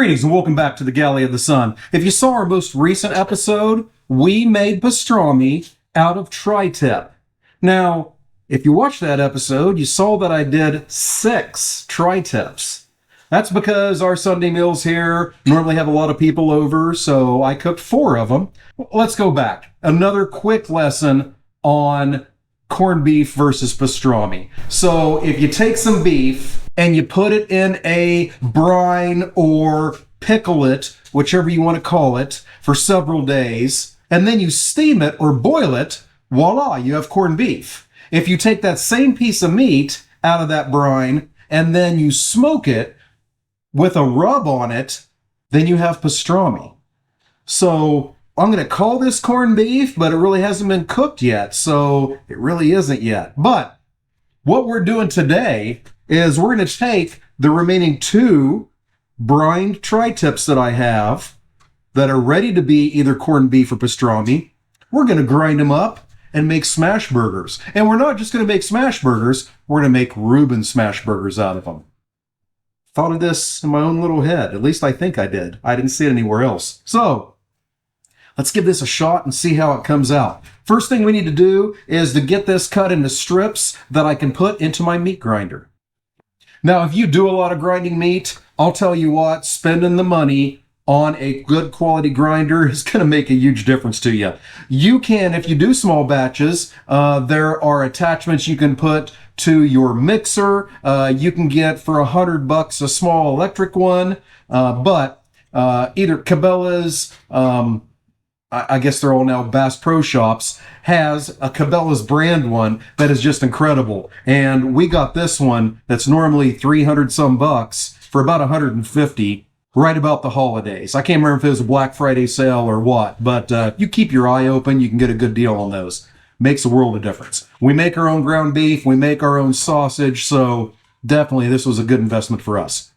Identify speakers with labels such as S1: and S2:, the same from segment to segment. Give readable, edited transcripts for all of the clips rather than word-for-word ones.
S1: Greetings and welcome back to the Galley of the Sun. If you saw our most recent episode, we made pastrami out of tri-tip. Now, if you watched that episode, you saw that I did 6 tri-tips. That's because our Sunday meals here normally have a lot of people over, so I cooked 4 of them. Let's go back. Another quick lesson on corned beef versus pastrami. So if you take some beef and you put it in a brine or pickle it, whichever you want to call it, for several days, and then you steam it or boil it, voila, you have corned beef. If you take that same piece of meat out of that brine and then you smoke it with a rub on it, then you have pastrami. So I'm going to call this corned beef, but it really hasn't been cooked yet, so it really isn't yet. But what we're doing today is we're going to take the remaining 2 brined tri-tips that I have that are ready to be either corned beef or pastrami. We're going to grind them up and make Smashburgers. And we're not just going to make Smashburgers, we're going to make Reuben Smashburgers out of them. Thought of this in my own little head. At least I think I did. I didn't see it anywhere else. So let's give this a shot and see how it comes out. First thing we need to do is to get this cut into strips that I can put into my meat grinder. Now, if you do a lot of grinding meat, I'll tell you what, spending the money on a good quality grinder is going to make a huge difference to you. You can, if you do small batches, there are attachments you can put to your mixer. You can get for $100 a small electric one, but either Cabela's, I guess they're all now Bass Pro Shops, has a Cabela's brand one that is just incredible. And we got this one that's normally 300 some bucks for about 150 right about the holidays. I can't remember if it was a Black Friday sale or what, but you keep your eye open, you can get a good deal on those. Makes a world of difference. We make our own ground beef, we make our own sausage, so definitely this was a good investment for us.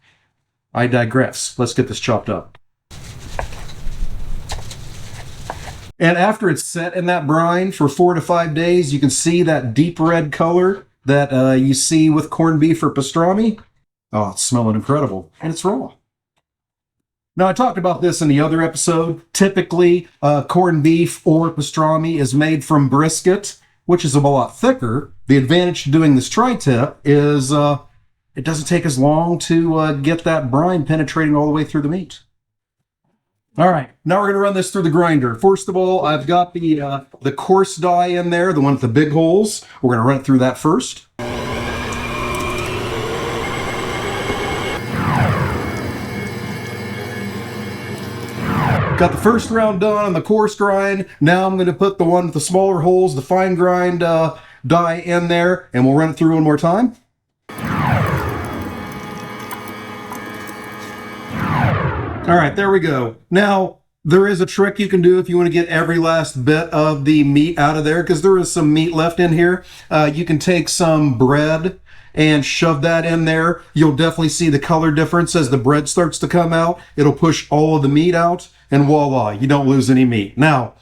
S1: I digress. Let's get this chopped up. And after it's set in that brine for 4 to 5 days, you can see that deep red color that you see with corned beef or pastrami. Oh, it's smelling incredible. And it's raw. Now, I talked about this in the other episode. Typically, corned beef or pastrami is made from brisket, which is a lot thicker. The advantage to doing this tri-tip is it doesn't take as long to get that brine penetrating all the way through the meat. All right, now we're going to run this through the grinder. First of all, I've got the coarse die in there, the one with the big holes. We're going to run it through that first. Got the first round done on the coarse grind. Now I'm going to put the one with the smaller holes, the fine grind die in there, and we'll run it through one more time. All right, there we go. Now, there is a trick you can do if you want to get every last bit of the meat out of there, because there is some meat left in here. You can take some bread and shove that in there. You'll definitely see the color difference as the bread starts to come out. It'll push all of the meat out, and voila, you don't lose any meat. Now,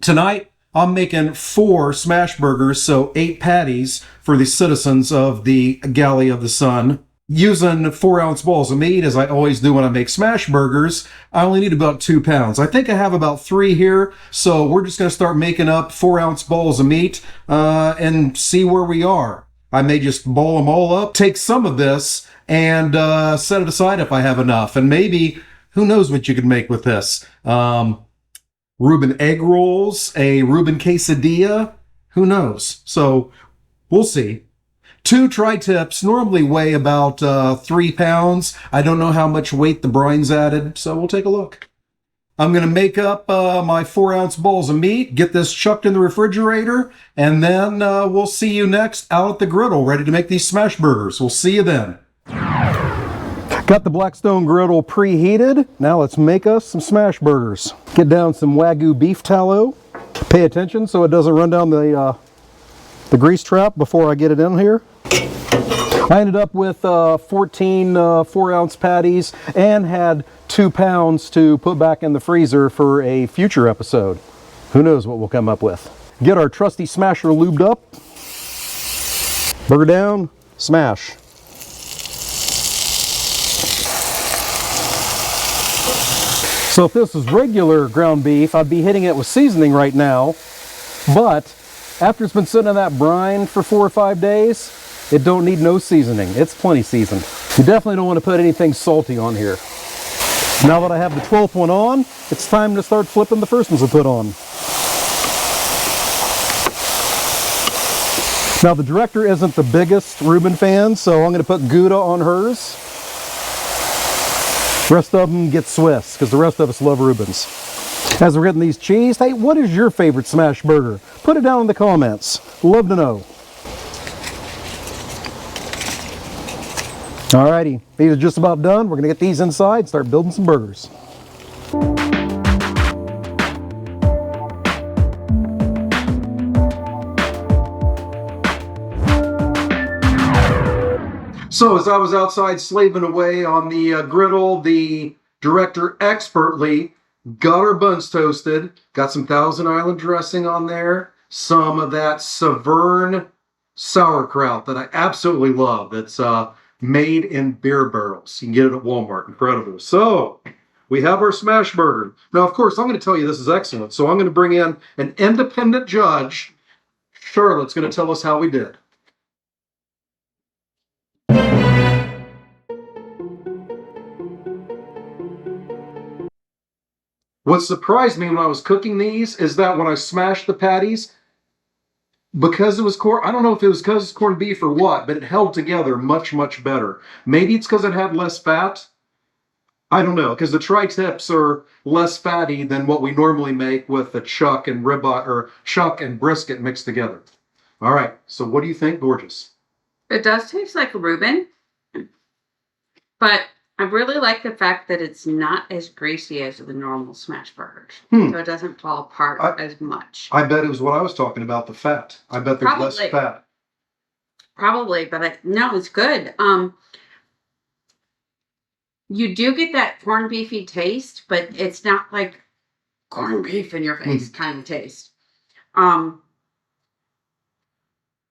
S1: tonight, I'm making 4 Smashburgers, so 8 patties for the citizens of the Galley of the Sun. Using 4-ounce balls of meat, as I always do when I make Smashburgers, I only need about 2 pounds. I think I have about 3 here, so we're just going to start making up 4-ounce balls of meat and see where we are. I may just ball them all up, take some of this, and set it aside if I have enough. And maybe, who knows what you could make with this? Reuben egg rolls, a Reuben quesadilla, who knows? So we'll see. 2 tri-tips normally weigh about 3 pounds. I don't know how much weight the brine's added, so we'll take a look. I'm going to make up my 4-ounce balls of meat, get this chucked in the refrigerator, and then we'll see you next out at the griddle, ready to make these Smashburgers. We'll see you then. Got the Blackstone griddle preheated. Now let's make us some Smashburgers. Get down some Wagyu beef tallow. Pay attention so it doesn't run down the grease trap before I get it in here. I ended up with 14 4-ounce patties and had 2 pounds to put back in the freezer for a future episode. Who knows what we'll come up with. Get our trusty smasher lubed up. Burger down, smash. So if this was regular ground beef, I'd be hitting it with seasoning right now. But after it's been sitting in that brine for 4 or 5 days, it don't need no seasoning. It's plenty seasoned. You definitely don't want to put anything salty on here. Now that I have the 12th one on, it's time to start flipping the first ones I put on. Now the director isn't the biggest Reuben fan, so I'm going to put Gouda on hers. The rest of them get Swiss, because the rest of us love Reubens. As we're getting these cheese, hey, what is your favorite smash burger? Put it down in the comments. Love to know. Alrighty, these are just about done. We're going to get these inside and start building some burgers. So as I was outside slaving away on the griddle, the director expertly got our buns toasted, got some Thousand Island dressing on there, some of that Savory sauerkraut that I absolutely love. That's made in beer barrels. You can get it at Walmart. Incredible. So we have our smash burger. Now, of course, I'm going to tell you this is excellent. So I'm going to bring in an independent judge. Charlotte's going to tell us how we did. What surprised me when I was cooking these is that when I smashed the patties, because it was corn, I don't know if it was because it's corned beef or what, but it held together much, much better. Maybe it's because it had less fat. I don't know, because the tri-tips are less fatty than what we normally make with the chuck and ribeye or chuck and brisket mixed together. All right, so what do you think, Gorgeous?
S2: It does taste like a Reuben, but I really like the fact that it's not as greasy as the normal smash burgers. So it doesn't fall apart as much.
S1: I bet it was what I was talking about, the fat. I bet there's less fat.
S2: Probably, but no, it's good. You do get that corned beefy taste, but it's not like corned beef in your face kind of taste. I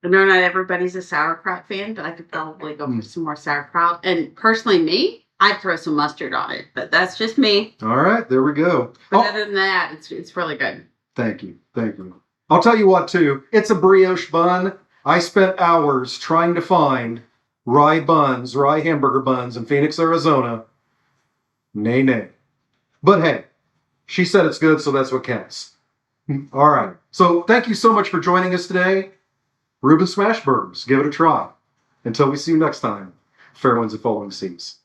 S2: know not everybody's a sauerkraut fan, but I could probably go for some more sauerkraut. And personally, me, I'd throw some mustard on it, but that's just me.
S1: All right, there we go.
S2: But other than that, it's really good.
S1: Thank you. Thank you. I'll tell you what, too. It's a brioche bun. I spent hours trying to find rye buns, rye hamburger buns in Phoenix, Arizona. Nay, nay. But hey, she said it's good, so that's what counts. All right. So thank you so much for joining us today. Reuben Smashburgers. Give it a try. Until we see you next time, fair winds and following seas.